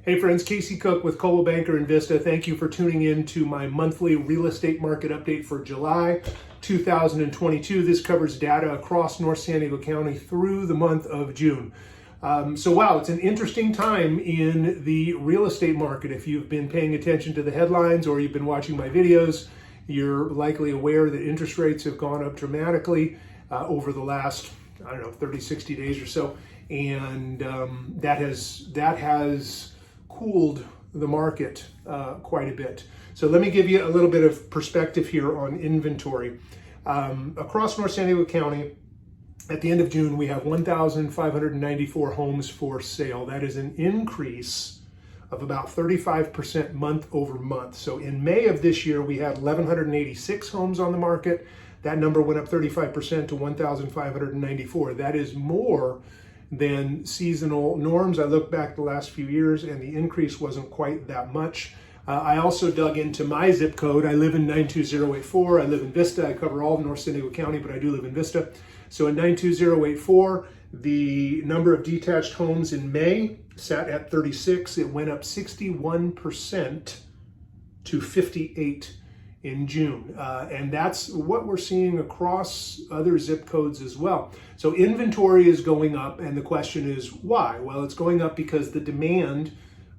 Hey friends, Casey Cooke with Coldwell Banker and Vista. Thank you for tuning in to my monthly real estate market update for July 2022. This covers data across North San Diego County through the month of June. Wow, it's an interesting time in the real estate market. If you've been paying attention to the headlines or you've been watching my videos, you're likely aware that interest rates have gone up dramatically over the last, 30, 60 days or so. And that has cooled the market quite a bit. So let me give you a little bit of perspective here on inventory. Across North San Diego County, at the end of June, we have 1,594 homes for sale. That is an increase of about 35% month over month. So in May of this year, we had 1,186 homes on the market. That number went up 35% to 1,594. That is more than seasonal norms. I look back the last few years and the increase wasn't quite that much. I also dug into my zip code. I live in 92084. I live in Vista. I cover all of North San Diego County, but I do live in Vista. So in 92084, the number of detached homes in May sat at 36. It went up 61% to 58 in June. And that's what we're seeing across other zip codes as well. So inventory is going up, and the question is why? Well, it's going up because the demand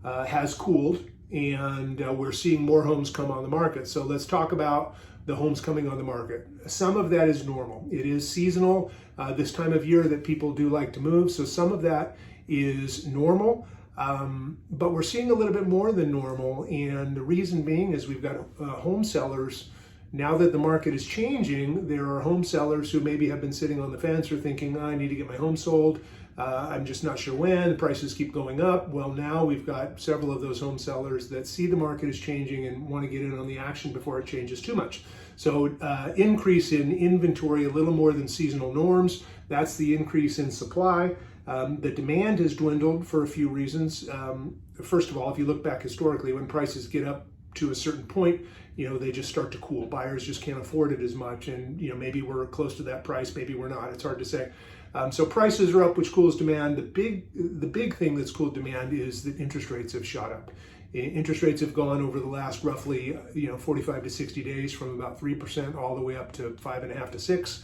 has cooled, and we're seeing more homes come on the market. So let's talk about the homes coming on the market. Some of that is normal. It is seasonal, this time of year that people do like to move. So some of that is normal. But we're seeing a little bit more than normal, and the reason being is we've got home sellers. Now that the market is changing, there are home sellers who maybe have been sitting on the fence or thinking, I need to get my home sold. I'm just not sure when. The prices keep going up. Well, now we've got several of those home sellers that see the market is changing and want to get in on the action before it changes too much. So increase in inventory, a little more than seasonal norms. That's the increase in supply. The demand has dwindled for a few reasons. First of all, if you look back historically, when prices get up to a certain point, they just start to cool. Buyers just can't afford it as much, and maybe we're close to that price, maybe we're not. It's hard to say. So prices are up, which cools demand. The big thing that's cooled demand is that interest rates have shot up. Interest rates have gone over the last roughly 45 to 60 days from about 3% all the way up to 5.5 to 6.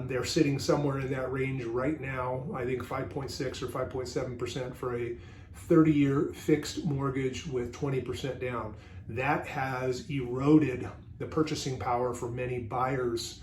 They're sitting somewhere in that range right now. I think 5.6 or 5.7% for a 30-year fixed mortgage with 20% down. That has eroded the purchasing power for many buyers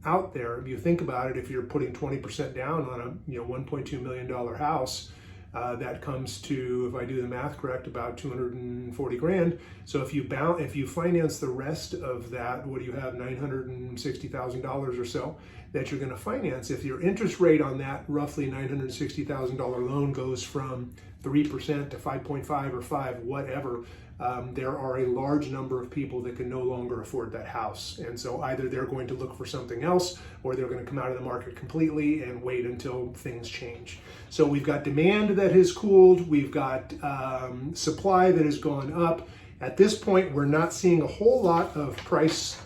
out there. If you think about it, if you're putting 20% down on a $1.2 million house, that comes to, if I do the math correct, about 240 grand. So if you finance the rest of that, what do you have? $960,000 or so that you're going to finance. If your interest rate on that roughly $960,000 loan goes from 3% to 5.5 or 5, whatever, there are a large number of people that can no longer afford that house. And so either they're going to look for something else, or they're going to come out of the market completely and wait until things change. So we've got demand that has cooled. We've got supply that has gone up. At this point, we're not seeing a whole lot of price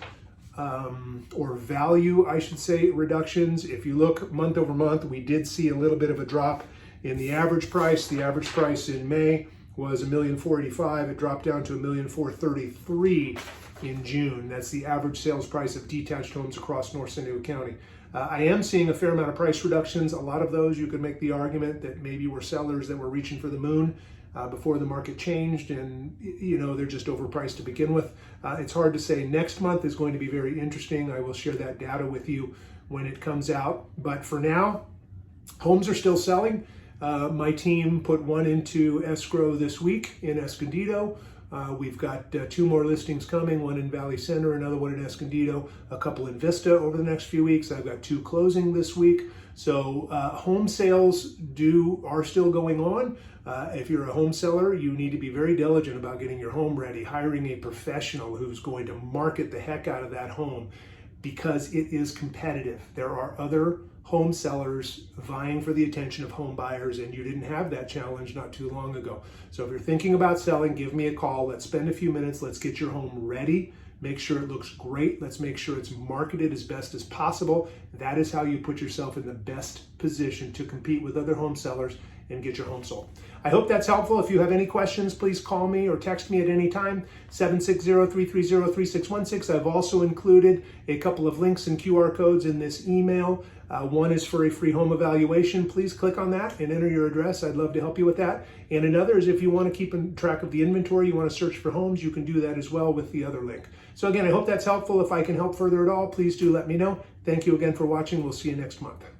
or value, I should say, reductions. If you look month over month, we did see a little bit of a drop in the average price. The average price in May was $1,485,000. It dropped down to $1,433,000 in June. That's the average sales price of detached homes across North San Diego County. I am seeing a fair amount of price reductions. A lot of those, you could make the argument that maybe were sellers that were reaching for the moon before the market changed, and they're just overpriced to begin with. It's hard to say. Next month is going to be very interesting. I will share that data with you when it comes out. But for now, homes are still selling. My team put one into escrow this week in Escondido. We've got 2 more listings coming, one in Valley Center, another one in Escondido, a couple in Vista over the next few weeks. I've got 2 closing this week. So home sales are still going on. If you're a home seller, you need to be very diligent about getting your home ready, hiring a professional who's going to market the heck out of that home, because it is competitive. There are other home sellers vying for the attention of home buyers, and you didn't have that challenge not too long ago. So if you're thinking about selling, give me a call. Let's spend a few minutes. Let's get your home ready. Make sure it looks great. Let's make sure it's marketed as best as possible. That is how you put yourself in the best position to compete with other home sellers and get your home sold. I hope that's helpful. If you have any questions, please call me or text me at any time, 760-330-3616. I've also included a couple of links and QR codes in this email. One is for a free home evaluation. Please click on that and enter your address. I'd love to help you with that. And another is if you want to keep track of the inventory, you want to search for homes, you can do that as well with the other link. So again, I hope that's helpful. If I can help further at all, please do let me know. Thank you again for watching. We'll see you next month.